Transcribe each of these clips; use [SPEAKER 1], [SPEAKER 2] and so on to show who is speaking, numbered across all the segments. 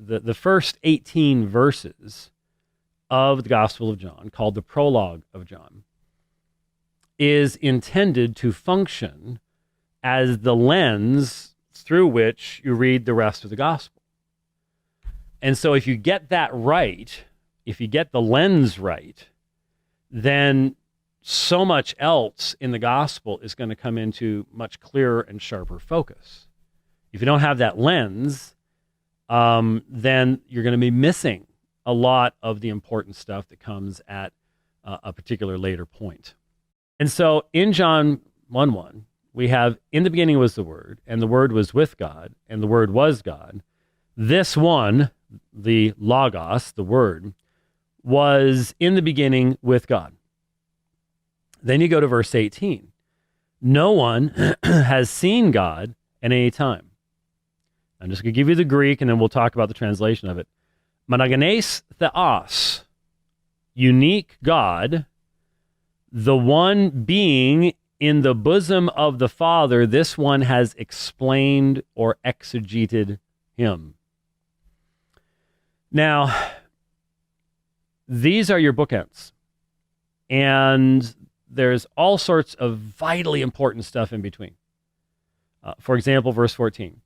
[SPEAKER 1] the first 18 verses of the Gospel of John, called the Prologue of John, is intended to function as the lens through which you read the rest of the Gospel. And so if you get that right, if you get the lens right, then so much else in the Gospel is going to come into much clearer and sharper focus. If you don't have that lens, then you're going to be missing a lot of the important stuff that comes at a particular later point. And so in John 1:1, we have, in the beginning was the Word, and the Word was with God, and the Word was God. This one, the Logos, the Word, was in the beginning with God. Then you go to verse 18. No one has seen God at any time. I'm just going to give you the Greek, and then we'll talk about the translation of it. Monogenes theos, unique God, the one being in the bosom of the Father, this one has explained or exegeted him. Now, these are your bookends. And there's all sorts of vitally important stuff in between. For example, verse 14.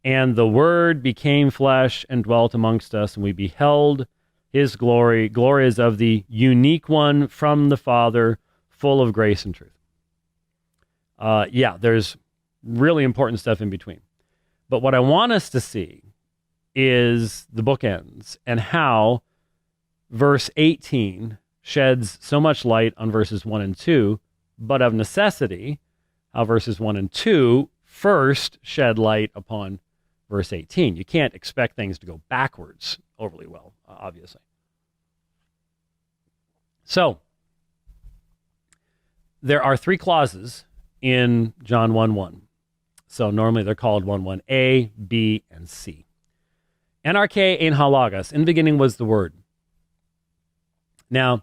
[SPEAKER 1] And the Word became flesh and dwelt amongst us, and we beheld his glory. Glory is of the unique one from the Father, full of grace and truth. There's really important stuff in between. But what I want us to see is the bookends and how verse 18 sheds so much light on verses 1 and 2, but of necessity, how verses 1 and 2 first shed light upon verse 18. You can't expect things to go backwards overly well, obviously. So, there are 3 clauses in John 1:1. So normally they're called 1:1a, b, and c. NRK ein halagos. In the beginning was the Word. Now,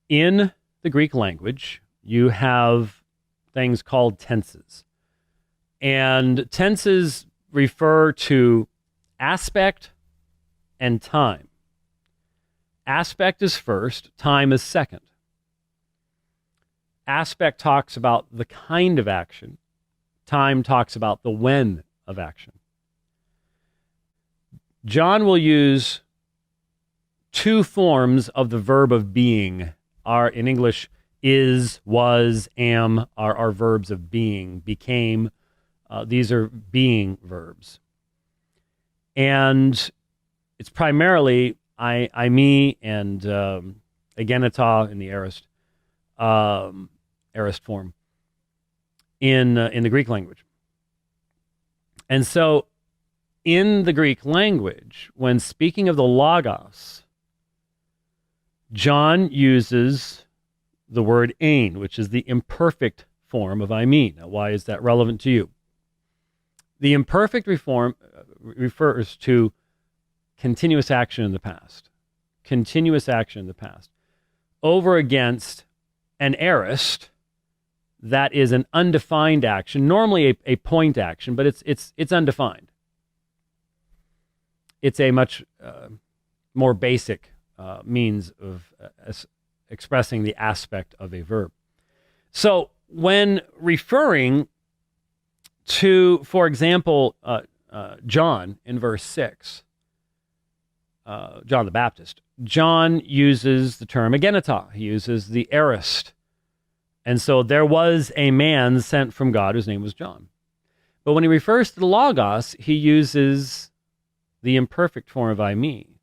[SPEAKER 1] in the Greek language, you have things called tenses. And tenses refer to aspect and time. Aspect is first, time is second. Aspect talks about the kind of action. Time talks about the when of action. John will use 2 forms of the verb of being. In English, is, was, am are verbs of being. Became, these are being verbs. And it's primarily I, me, and agenita in the aorist form in the Greek language. And so in the Greek language, when speaking of the Logos, John uses the word ein, which is the imperfect form of I mean. Now, why is that relevant to you? The imperfect form refers to continuous action in the past. Continuous action in the past. Over against an aorist, that is an undefined action, normally a point action, but it's undefined. It's a much more basic means of expressing the aspect of a verb. So when referring to, for example, John in verse 6, John the Baptist, John uses the term agenita. He uses the aorist. And so there was a man sent from God whose name was John. But when he refers to the Logos, he uses the imperfect form of I me,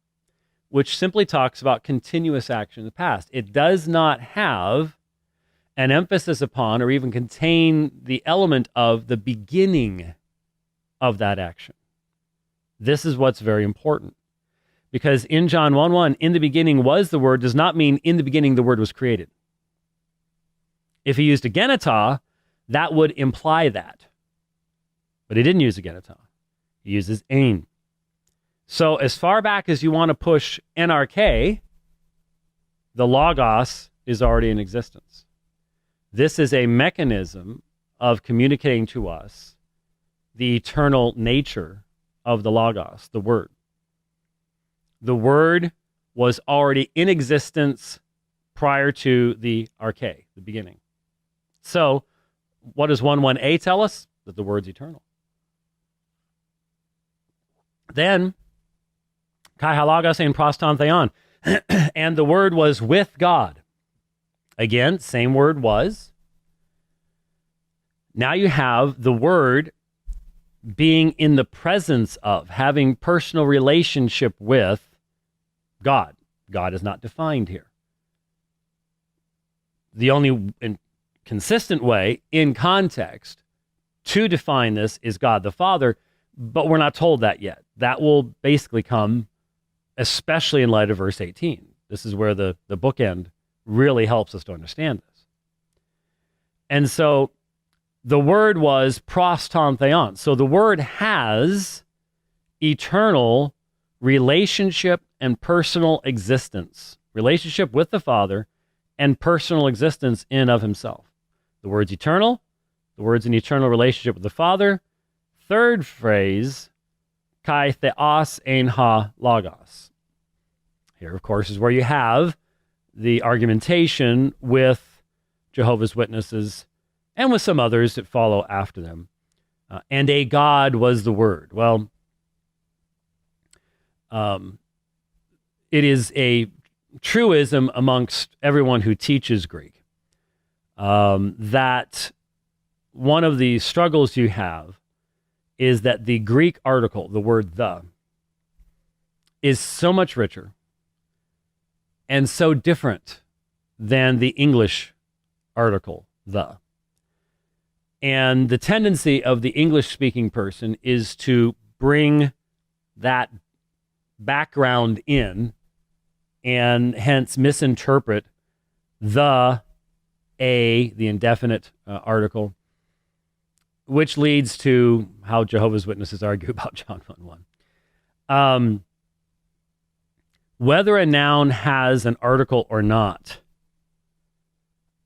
[SPEAKER 1] which simply talks about continuous action in the past. It does not have an emphasis upon or even contain the element of the beginning of that action. This is what's very important. Because in John 1:1, in the beginning was the Word, does not mean in the beginning the Word was created. If he used agenita, that would imply that. But he didn't use agenita. He uses ein. So as far back as you want to push NRK, the Logos is already in existence. This is a mechanism of communicating to us the eternal nature of the Logos, the Word. The Word was already in existence prior to the arche, the beginning. So, what does 1:1a tell us? That the Word's eternal. Then, kai halagos ein proston theon, and the Word was with God. Again, same word was. Now you have the Word being in the presence of, having personal relationship with God. God is not defined here. The only consistent way in context to define this is God the Father, but we're not told that yet. That will basically come, especially in light of verse 18. This is where the bookend really helps us to understand this. And so the Word was proston theon. So the Word has eternal relationship and personal existence. Relationship with the Father and personal existence in of himself. The Word's eternal. The Word's in eternal relationship with the Father. Third phrase, kai theos ein ha logos. Here, of course, is where you have the argumentation with Jehovah's Witnesses and with some others that follow after them. And a God was the Word. Well, it is a truism amongst everyone who teaches Greek that one of the struggles you have is that the Greek article, the word the, is so much richer and so different than the English article, the. And the tendency of the English-speaking person is to bring that background in and hence misinterpret the indefinite article, which leads to how Jehovah's Witnesses argue about John 1:1. Whether a noun has an article or not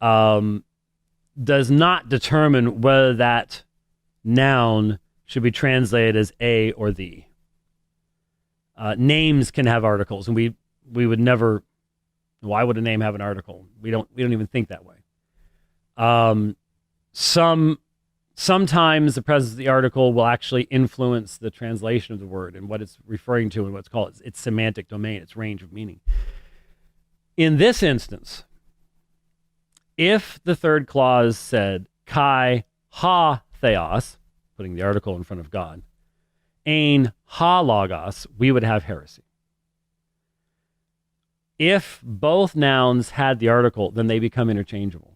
[SPEAKER 1] does not determine whether that noun should be translated as a or the. Names can have articles, and we would never. Why would a name have an article? We don't even think that way. Sometimes the presence of the article will actually influence the translation of the word and what it's referring to and what's called its semantic domain, its range of meaning. In this instance, if the third clause said kai ha theos, putting the article in front of God, ein ha logos, we would have heresy. If both nouns had the article, then they become interchangeable.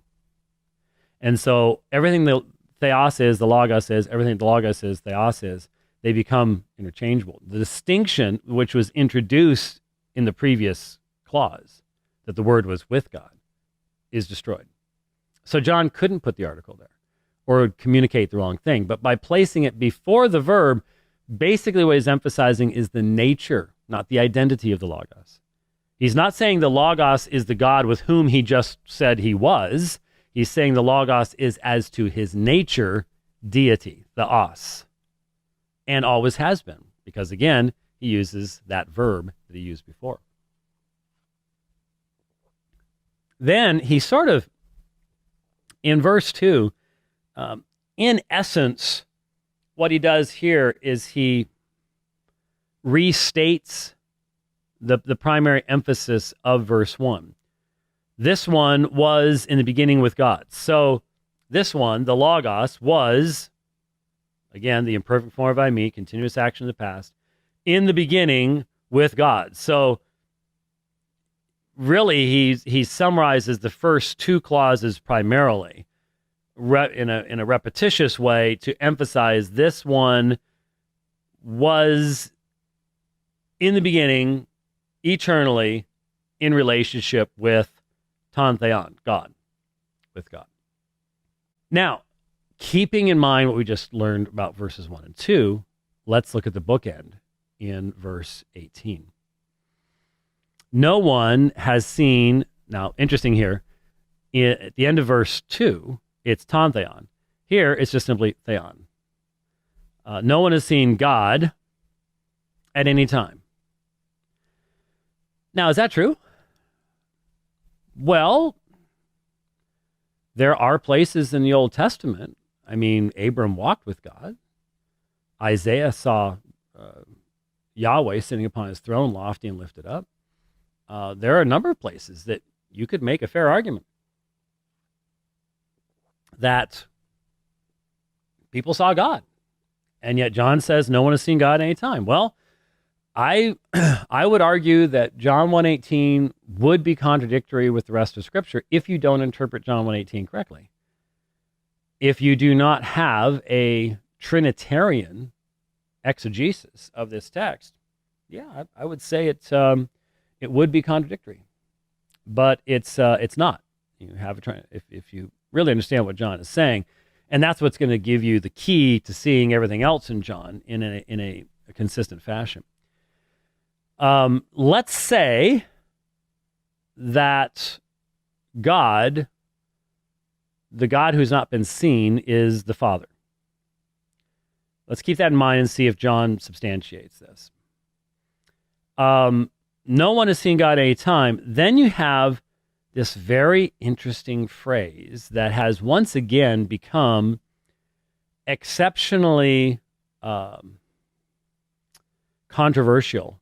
[SPEAKER 1] And so everything the theos is, the logos is, everything the logos is, theos is, they become interchangeable. The distinction which was introduced in the previous clause, that the Word was with God, is destroyed. So John couldn't put the article there or communicate the wrong thing. But by placing it before the verb, basically what he's emphasizing is the nature, not the identity of the Logos. He's not saying the Logos is the God with whom he just said he was. He's saying the Logos is as to his nature, deity, the os, and always has been, because again, he uses that verb that he used before. Then he sort of, in verse 2, in essence, what he does here is he restates the primary emphasis of verse 1. This one was in the beginning with God. So this one, the Logos, was, again, the imperfect form of I, me, continuous action of the past, in the beginning with God. So really, he summarizes the first two clauses primarily in a repetitious way to emphasize this one was in the beginning, eternally, in relationship with ton theon, God, with God. Now, keeping in mind what we just learned about verses 1 and 2, let's look at the bookend in verse 18. No one has seen, now interesting here, at the end of verse 2, it's ton theon. Here, it's just simply theon. No one has seen God at any time. Now, is that true? Well, there are places in the Old Testament. I mean, Abram walked with God. Isaiah saw Yahweh sitting upon his throne, lofty and lifted up. There are a number of places that you could make a fair argument that people saw God. And yet John says no one has seen God at any time. Well, I would argue that John 1:18 would be contradictory with the rest of Scripture if you don't interpret John 1:18 correctly. If you do not have a Trinitarian exegesis of this text, yeah, I would say it would be contradictory, but it's not. You have a if you really understand what John is saying, and that's what's going to give you the key to seeing everything else in John in a consistent fashion. Let's say that God, the God who's not been seen, is the Father. Let's keep that in mind and see if John substantiates this. No one has seen God at any time. Then you have this very interesting phrase that has once again become exceptionally controversial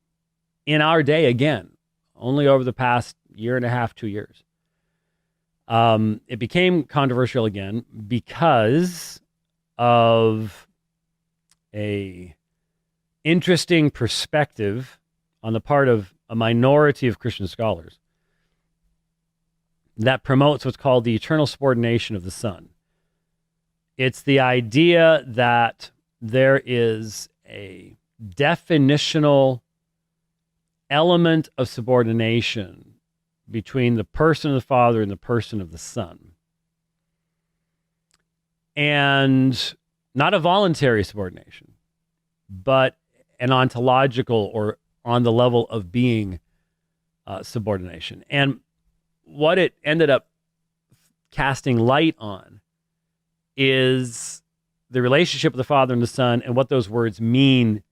[SPEAKER 1] in our day again, only over the past year and a half, 2 years. It became controversial again because of a interesting perspective on the part of a minority of Christian scholars that promotes what's called the eternal subordination of the Son. It's the idea that there is a definitional element of subordination between the person of the Father and the person of the Son. And not a voluntary subordination, but an ontological or on the level of being subordination. And what it ended up casting light on is the relationship of the Father and the Son and what those words mean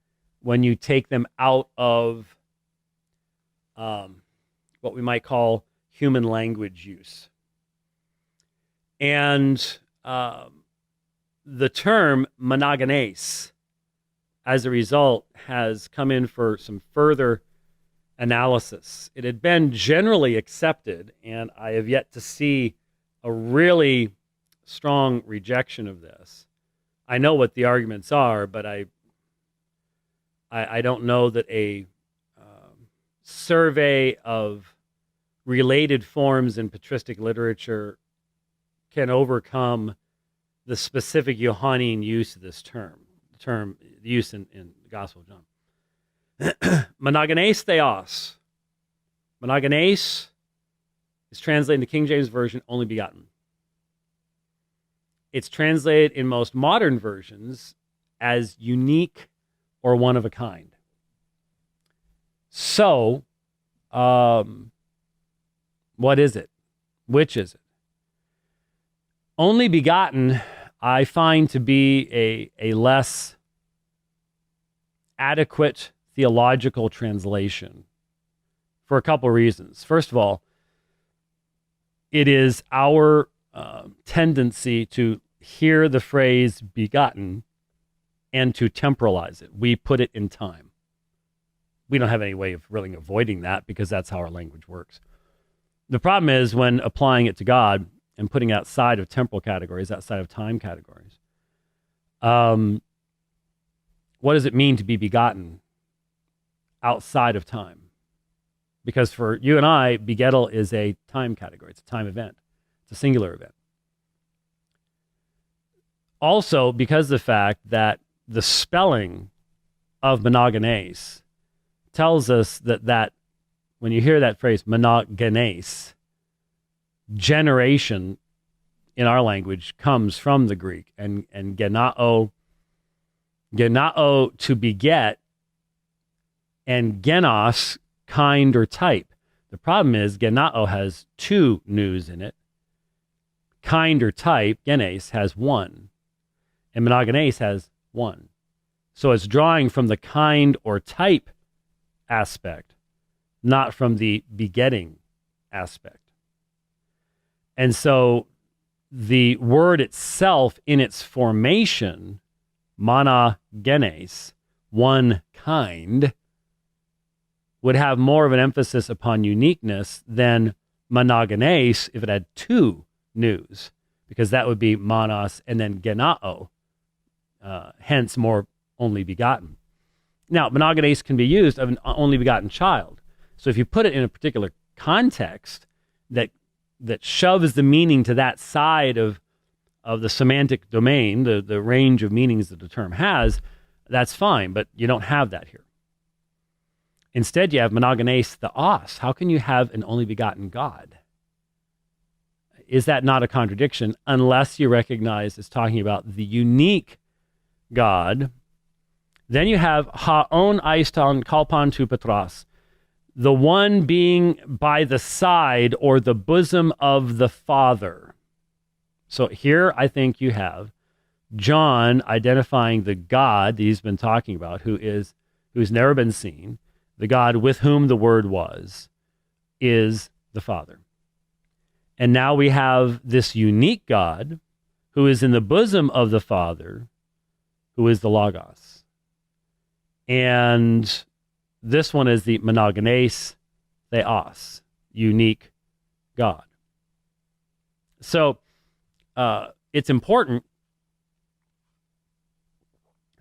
[SPEAKER 1] when you take them out of what we might call human language use. And the term monogenes, as a result, has come in for some further analysis. It had been generally accepted, and I have yet to see a really strong rejection of this. I know what the arguments are, but I don't know that a survey of related forms in patristic literature can overcome the specific Johannine use of this term use in the Gospel of John. Monogenes theos. Monogenes is translated in the King James Version, only begotten. It's translated in most modern versions as unique or one of a kind. So, what is it? Which is it? Only begotten, I find to be a less adequate theological translation for a couple of reasons. First of all, it is our tendency to hear the phrase begotten and to temporalize it. We put it in time. We don't have any way of really avoiding that because that's how our language works. The problem is when applying it to God and putting outside of temporal categories, outside of time categories. What does it mean to be begotten outside of time? Because for you and I, begettal is a time category. It's a time event. It's a singular event. Also, because of the fact that the spelling of monogenes tells us that when you hear that phrase, monogenes, generation in our language comes from the Greek, and genao, to beget, and genos, kind or type. The problem is genao has two news in it. Kind or type, genes, has one. And monogenes has one. So it's drawing from the kind or type aspect not from the begetting aspect. And so the word itself in its formation, monogenes, one kind, would have more of an emphasis upon uniqueness than monogenes if it had two news, because that would be monos and then genao, hence more only begotten. Now, monogenes can be used of an only begotten child. So if you put it in a particular context that shoves the meaning to that side of the semantic domain, the range of meanings that the term has, that's fine, but you don't have that here. Instead, you have monogenes theos. How can you have an only begotten God? Is that not a contradiction unless you recognize it's talking about the unique God? Then you have haon aiston kalpan tu petros, the one being by the side or the bosom of the Father. So here I think you have John identifying the God that he's been talking about, who's never been seen. The God with whom the Word was is the Father. And now we have this unique God who is in the bosom of the Father, who is the Logos. And this one is the monogenes theos, unique God. So it's important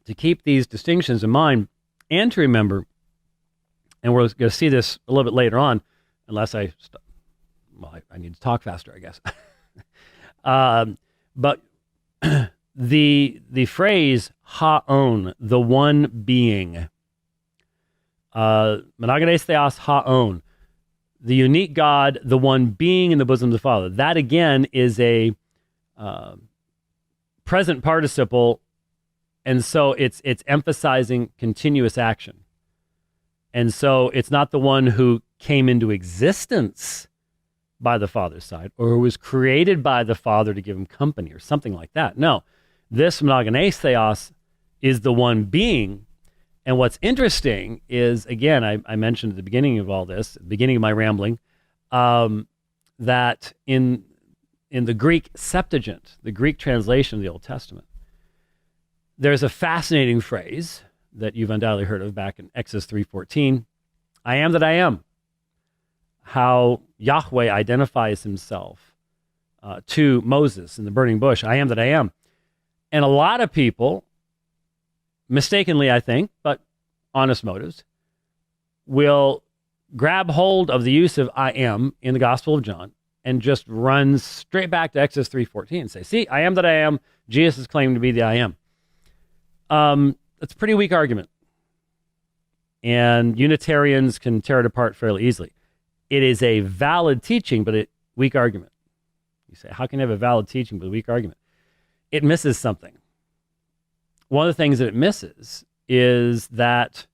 [SPEAKER 1] to keep these distinctions in mind and to remember, and we're going to see this a little bit later on, unless I need to talk faster, I guess. But the phrase haon, the one being, monogenes theos haon, the unique God, the one being in the bosom of the Father. That again is a present participle, and so it's emphasizing continuous action. And so it's not the one who came into existence by the Father's side or who was created by the Father to give him company or something like that. No, this monogenes theos is the one being. And what's interesting is, again, I mentioned at the beginning of all this, at the beginning of my rambling, that in the Greek Septuagint, the Greek translation of the Old Testament, there's a fascinating phrase that you've undoubtedly heard of back in Exodus 3:14, I am that I am. How Yahweh identifies himself to Moses in the burning bush, I am that I am. And a lot of people, mistakenly I think, but honest motives, will grab hold of the use of I am in the Gospel of John and just run straight back to Exodus 3:14 and say, see, I am that I am, Jesus is claiming to be the I am. That's a pretty weak argument. And Unitarians can tear it apart fairly easily. It is a valid teaching, but a weak argument. You say, how can you have a valid teaching but a weak argument? It misses something. One of the things that it misses is that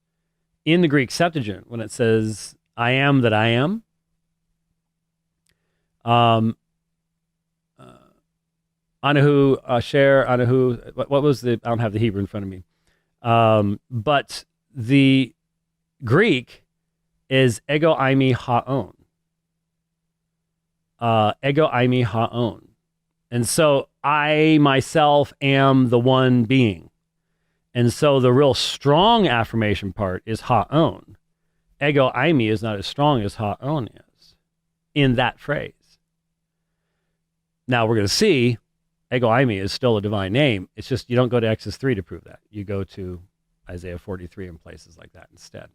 [SPEAKER 1] in the Greek Septuagint, when it says, I am that I am, Anahu, Asher, Anahu, what was the, I don't have the Hebrew in front of me. But the Greek is ego eimi haon. Ego eimi haon. And so I myself am the one being. And so the real strong affirmation part is haon. Ego eimi is not as strong as haon is in that phrase. Now we're going to see ego eimi is still a divine name. It's just you don't go to Exodus 3 to prove that. You go to Isaiah 43 and places like that instead.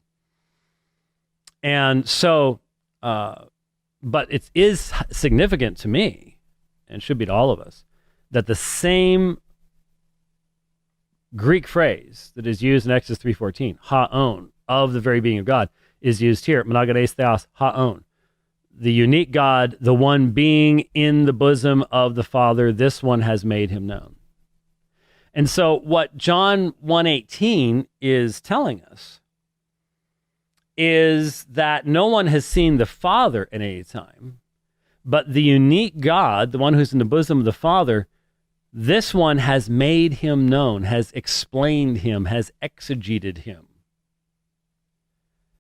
[SPEAKER 1] And so, but it is significant to me, and should be to all of us, that the same Greek phrase that is used in Exodus 3:14, haon, of the very being of God, is used here, monogenes theos, haon. The unique God, the one being in the bosom of the Father, this one has made him known. And so what John 1:18 is telling us is that no one has seen the Father at any time, but the unique God, the one who's in the bosom of the Father, this one has made him known, has explained him, has exegeted him.